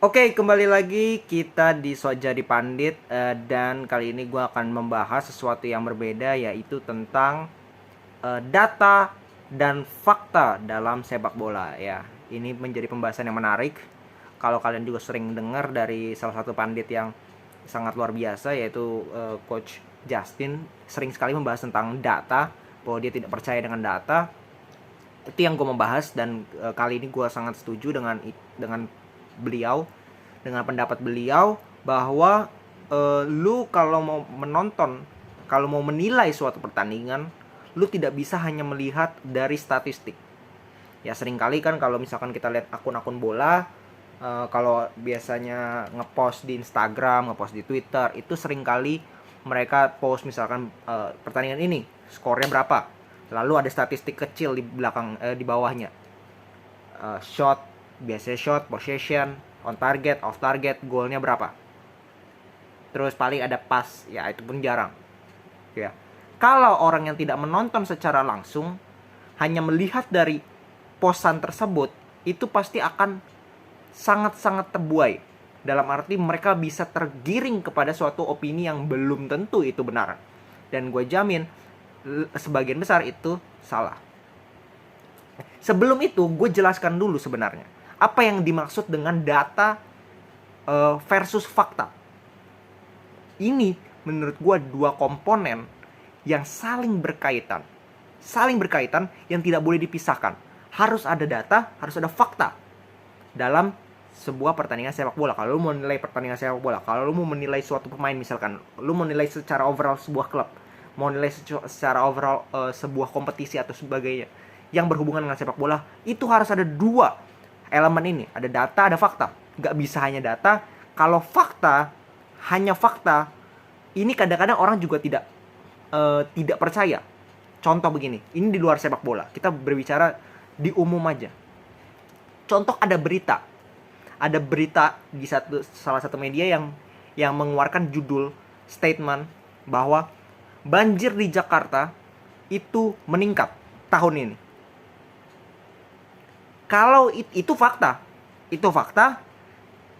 Oke, kembali lagi kita di So Jadi Pandit, dan kali ini gue akan membahas sesuatu yang berbeda, yaitu tentang data dan fakta dalam sepak bola ya. Ini menjadi pembahasan yang menarik. Kalau kalian juga sering dengar dari salah satu pandit yang sangat luar biasa, yaitu Coach Justin, sering sekali membahas tentang data, bahwa dia tidak percaya dengan data. Itu yang gue membahas, dan kali ini gue sangat setuju dengan beliau, dengan pendapat beliau bahwa lu kalau mau menonton, kalau mau menilai suatu pertandingan, lu tidak bisa hanya melihat dari statistik. Ya seringkali kan kalau misalkan kita lihat akun-akun bola, kalau biasanya ngepost di Instagram, ngepost di Twitter, itu seringkali mereka post misalkan pertandingan ini skornya berapa, lalu ada statistik kecil di belakang, di bawahnya. Shot, biasanya shot, possession, on target, off target, golnya berapa. Terus paling ada pass, ya itu pun jarang. Ya. Kalau orang yang tidak menonton secara langsung, hanya melihat dari posan tersebut, itu pasti akan sangat-sangat terbuai. Dalam arti mereka bisa tergiring kepada suatu opini yang belum tentu itu benar. Dan gue jamin sebagian besar itu salah. Sebelum itu gue jelaskan dulu sebenarnya apa yang dimaksud dengan data versus fakta. Ini menurut gue dua komponen yang saling berkaitan yang tidak boleh dipisahkan. Harus ada data, harus ada fakta dalam sebuah pertandingan sepak bola. Kalau lu mau menilai pertandingan sepak bola, kalau lu mau menilai suatu pemain, misalkan lu mau menilai secara overall sebuah klub, mau nilai secara overall sebuah kompetisi atau sebagainya yang berhubungan dengan sepak bola, itu harus ada dua elemen ini, ada data, ada fakta. Gak bisa hanya data. Kalau fakta, hanya fakta, ini kadang-kadang orang juga tidak percaya. Contoh begini, ini di luar sepak bola, kita berbicara di umum aja. Contoh, ada berita di salah satu media yang mengeluarkan judul statement bahwa banjir di Jakarta itu meningkat tahun ini. Kalau itu fakta,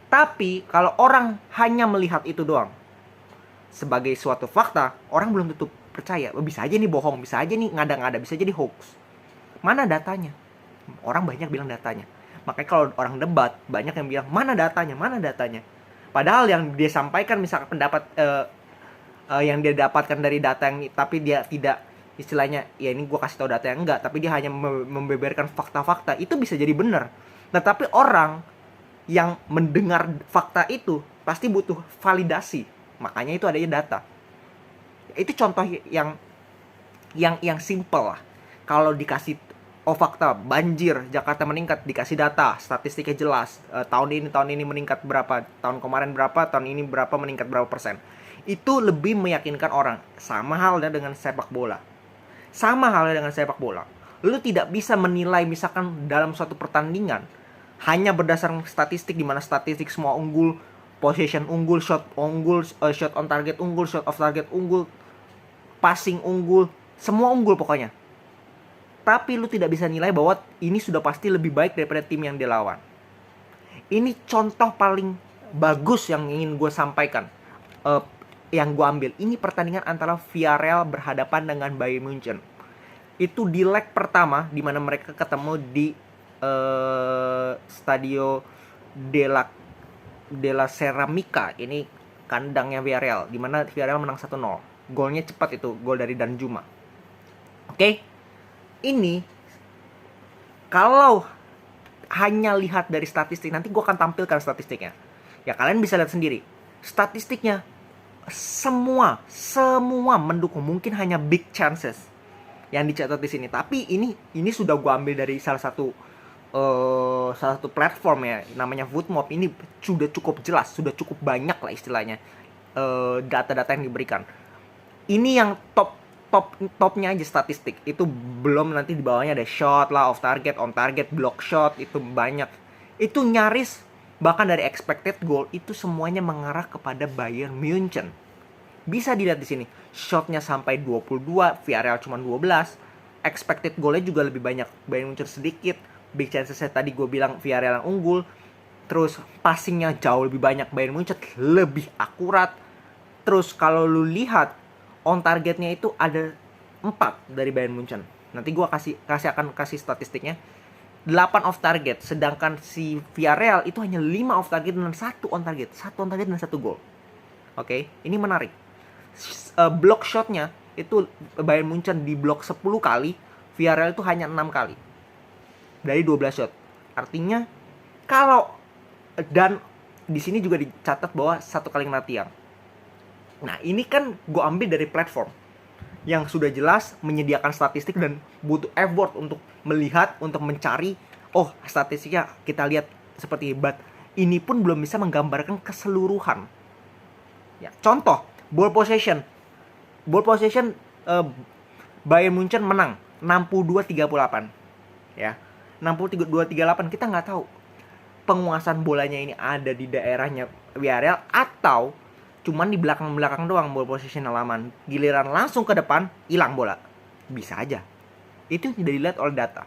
tapi kalau orang hanya melihat itu doang sebagai suatu fakta, orang belum tentu percaya. Bisa aja nih bohong, bisa aja nih ngada-ngada, bisa jadi hoax. Mana datanya? Orang banyak bilang datanya. Makanya kalau orang debat, banyak yang bilang mana datanya. Padahal yang dia sampaikan misalkan pendapat yang dia dapatkan dari data yang, tapi dia tidak, istilahnya ya ini gue kasih tau data yang enggak, tapi dia hanya membeberkan fakta-fakta, itu bisa jadi benar. Nah tapi orang yang mendengar fakta itu pasti butuh validasi, makanya itu adanya data. Itu contoh yang simple lah. Kalau dikasih fakta banjir Jakarta meningkat, dikasih data statistiknya jelas, tahun ini meningkat berapa, tahun kemarin berapa, tahun ini berapa, meningkat berapa persen, itu lebih meyakinkan orang. Sama halnya dengan sepak bola. Lu tidak bisa menilai misalkan dalam suatu pertandingan hanya berdasarkan statistik, di mana statistik semua unggul, possession unggul, shot unggul, shot on target unggul, shot off target unggul, passing unggul, semua unggul pokoknya. Tapi lu tidak bisa nilai bahwa ini sudah pasti lebih baik daripada tim yang dilawan. Ini contoh paling bagus yang ingin gue sampaikan, yang gue ambil. Ini pertandingan antara Villarreal berhadapan dengan Bayern Munchen. Itu di leg pertama, di mana mereka ketemu di Stadio della Ceramica. Ini kandangnya Villarreal, di mana Villarreal menang 1-0. Golnya cepat, itu gol dari Danjuma. Oke. Ini kalau hanya lihat dari statistik, nanti gue akan tampilkan statistiknya. Ya kalian bisa lihat sendiri. Statistiknya semua mendukung. Mungkin hanya big chances yang dicatat di sini, tapi ini sudah gue ambil dari salah satu platform ya, namanya Footmob. Ini sudah cukup jelas, sudah cukup banyak lah istilahnya data-data yang diberikan. Ini yang topnya aja statistik. Itu belum nanti di bawahnya ada shot lah, off target, on target, block shot, itu banyak. Itu nyaris bahkan dari expected goal itu semuanya mengarah kepada Bayern Munchen. Bisa dilihat di sini. Shotnya sampai 22, Villarreal cuma 12. Expected goalnya juga lebih banyak Bayern Munchen sedikit. Big chances tadi gue bilang Villarreal yang unggul. Terus passingnya jauh lebih banyak Bayern Munchen, lebih akurat. Terus kalau lu lihat on targetnya itu ada 4 dari Bayern Munchen. Nanti gue akan kasih statistiknya. 8 off target, sedangkan si Villarreal itu hanya 5 off target dan 1 on target. 1 on target dan 1 gol. Oke, ini menarik. Block shotnya itu Bayern Munchen di blok 10 kali, Villarreal itu hanya 6 kali dari 12 shot. Artinya kalau, dan di sini juga dicatat bahwa 1 kali kena tiang. Nah, ini kan gue ambil dari platform yang sudah jelas menyediakan statistik dan butuh effort untuk melihat, untuk mencari, oh statistiknya kita lihat seperti hebat. Ini pun belum bisa menggambarkan keseluruhan. Ya, contoh, ball possession. Bayern Munchen menang 62-38. Ya. 62-38, kita nggak tahu penguasaan bolanya ini ada di daerahnya Villarreal atau cuman di belakang-belakang doang ball possession halaman. Giliran langsung ke depan, hilang bola. Bisa aja. Itu tidak dilihat oleh data.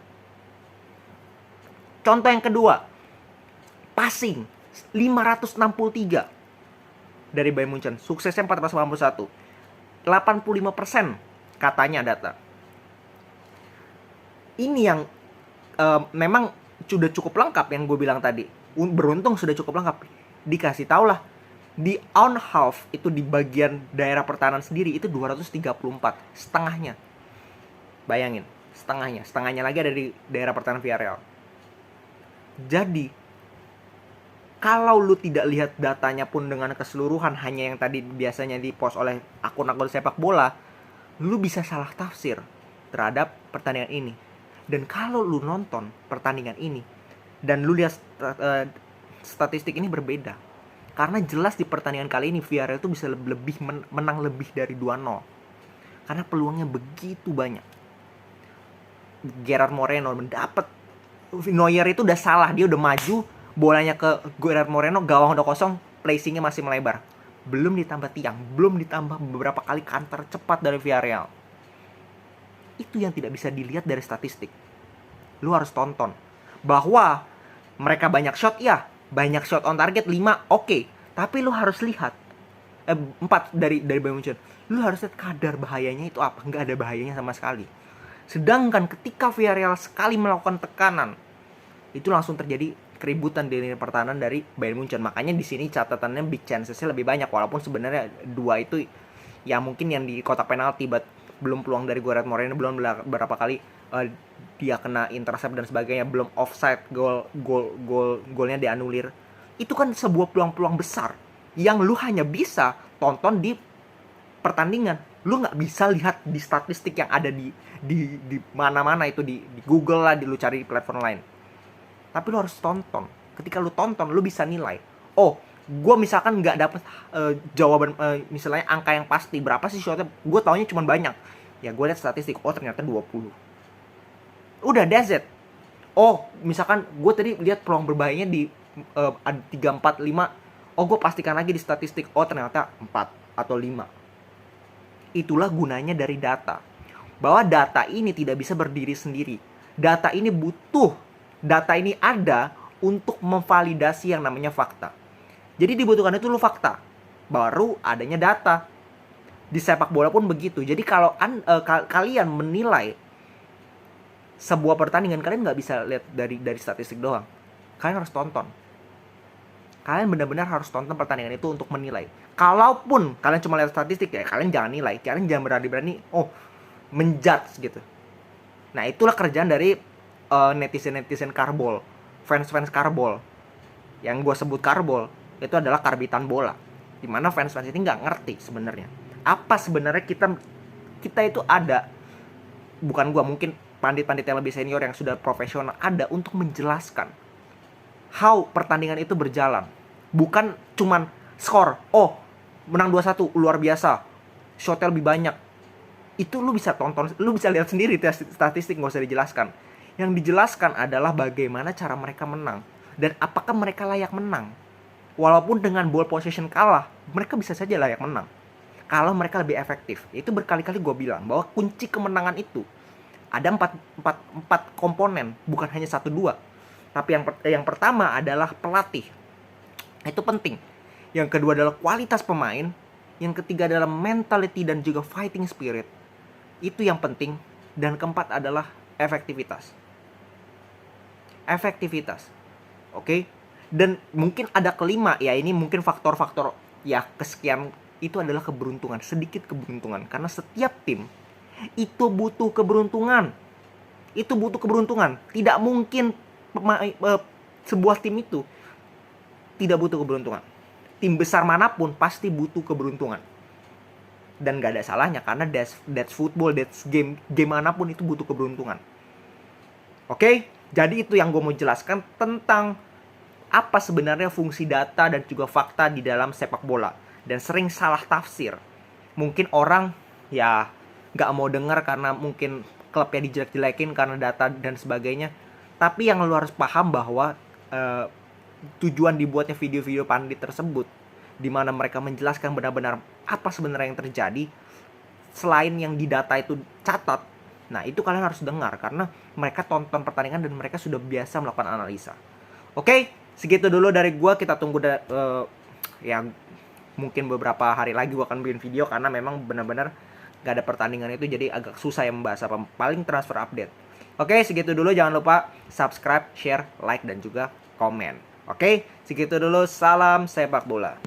Contoh yang kedua, passing 563 dari Bayern Munchen. Suksesnya 481. 85% katanya data. Ini yang memang sudah cukup lengkap yang gue bilang tadi. Beruntung sudah cukup lengkap. Dikasih tau lah. Di on half itu di bagian daerah pertahanan sendiri itu 234, setengahnya. Bayangin, setengahnya lagi ada di daerah pertahanan Villarreal. Jadi kalau lu tidak lihat datanya pun dengan keseluruhan, hanya yang tadi biasanya di-post oleh akun-akun sepak bola, lu bisa salah tafsir terhadap pertandingan ini. Dan kalau lu nonton pertandingan ini dan lu lihat statistik ini berbeda. Karena jelas di pertandingan kali ini Villarreal itu bisa menang lebih dari 2-0. Karena peluangnya begitu banyak. Gerard Moreno mendapat, Neuer itu udah salah, dia udah maju, bolanya ke Gerard Moreno, gawang udah kosong, placingnya masih melebar. Belum ditambah tiang, belum ditambah beberapa kali counter cepat dari Villarreal. Itu yang tidak bisa dilihat dari statistik. Lu harus tonton. Bahwa mereka banyak shot, ya. Banyak shot on target 5, oke. Tapi lu harus lihat 4 dari Bayern Munchen. Lu harus lihat kadar bahayanya itu apa. Nggak ada bahayanya sama sekali. Sedangkan ketika Villarreal sekali melakukan tekanan, itu langsung terjadi keributan di lini pertahanan dari Bayern Munchen. Makanya di sini catatannya big chances-nya lebih banyak. Walaupun sebenarnya 2 itu ya mungkin yang di kotak penalti, belum peluang dari Gerard Moreno, belum berapa kali dia kena intercept dan sebagainya, belum offside, golnya dianulir. Itu kan sebuah peluang-peluang besar yang lu hanya bisa tonton di pertandingan. Lu nggak bisa lihat di statistik yang ada di mana-mana itu, di Google lah, lu cari di platform lain. Tapi lu harus tonton. Ketika lu tonton, lu bisa nilai. Oh, gue misalkan nggak dapet jawaban, misalnya angka yang pasti berapa sih shotnya, gue taunya cuma banyak. Ya gue lihat statistik, oh ternyata 20. Udah, that's it. Oh, misalkan gue tadi lihat peluang berbahayanya di 3, 4, 5. Oh, gue pastikan lagi di statistik, oh ternyata 4 atau 5. Itulah gunanya dari data. Bahwa data ini tidak bisa berdiri sendiri. Data ini ada untuk memvalidasi yang namanya fakta. Jadi dibutuhkan itu lu fakta, baru adanya data. Di sepak bola pun begitu. Jadi kalau kalian menilai sebuah pertandingan, kalian nggak bisa lihat dari statistik doang. Kalian harus tonton. Kalian benar-benar harus tonton pertandingan itu untuk menilai. Kalaupun kalian cuma lihat statistik, ya kalian jangan nilai. Kalian jangan berani-berani menjudge gitu. Nah, itulah kerjaan dari netizen karbol, fans karbol. Yang gue sebut karbol itu adalah karbitan bola. Dimana fans ini nggak ngerti sebenarnya apa sebenarnya kita itu ada. Bukan gue, mungkin pandit-pandit yang lebih senior yang sudah profesional ada untuk menjelaskan how pertandingan itu berjalan. Bukan cuman skor, oh menang 2-1 luar biasa, shotnya lebih banyak. Itu lu bisa tonton, lu bisa lihat sendiri statistik, nggak usah dijelaskan. Yang dijelaskan adalah bagaimana cara mereka menang dan apakah mereka layak menang. Walaupun dengan ball possession kalah, mereka bisa saja layak menang kalau mereka lebih efektif. Itu berkali-kali gue bilang bahwa kunci kemenangan itu ada 4 komponen, bukan hanya 1-2. Tapi yang pertama adalah pelatih. Itu penting. Yang kedua adalah kualitas pemain. Yang ketiga adalah mentality dan juga fighting spirit. Itu yang penting. Dan keempat adalah efektivitas. Efektivitas. Oke? Dan mungkin ada kelima, ya ini mungkin faktor-faktor ya kesekian, itu adalah keberuntungan, sedikit keberuntungan. Karena setiap tim itu butuh keberuntungan. Itu butuh keberuntungan. Tidak mungkin sebuah tim itu tidak butuh keberuntungan. Tim besar manapun pasti butuh keberuntungan. Dan gak ada salahnya karena that's football, that's game manapun itu butuh keberuntungan. Oke? Jadi itu yang gue mau jelaskan tentang apa sebenarnya fungsi data dan juga fakta di dalam sepak bola. Dan sering salah tafsir. Mungkin orang ya gak mau dengar karena mungkin klubnya dijelek-jelekin karena data dan sebagainya. Tapi yang lu harus paham bahwa tujuan dibuatnya video-video pandit tersebut, di mana mereka menjelaskan benar-benar apa sebenarnya yang terjadi, selain yang di data itu catat. Nah itu kalian harus dengar karena mereka tonton pertandingan dan mereka sudah biasa melakukan analisa. Oke, segitu dulu dari gua. Kita tunggu yang mungkin beberapa hari lagi gua akan bikin video karena memang benar-benar gak ada pertandingan itu, jadi agak susah ya membahas apa paling transfer update. Oke, segitu dulu. Jangan lupa subscribe, share, like, dan juga komen. Oke, segitu dulu. Salam sepak bola.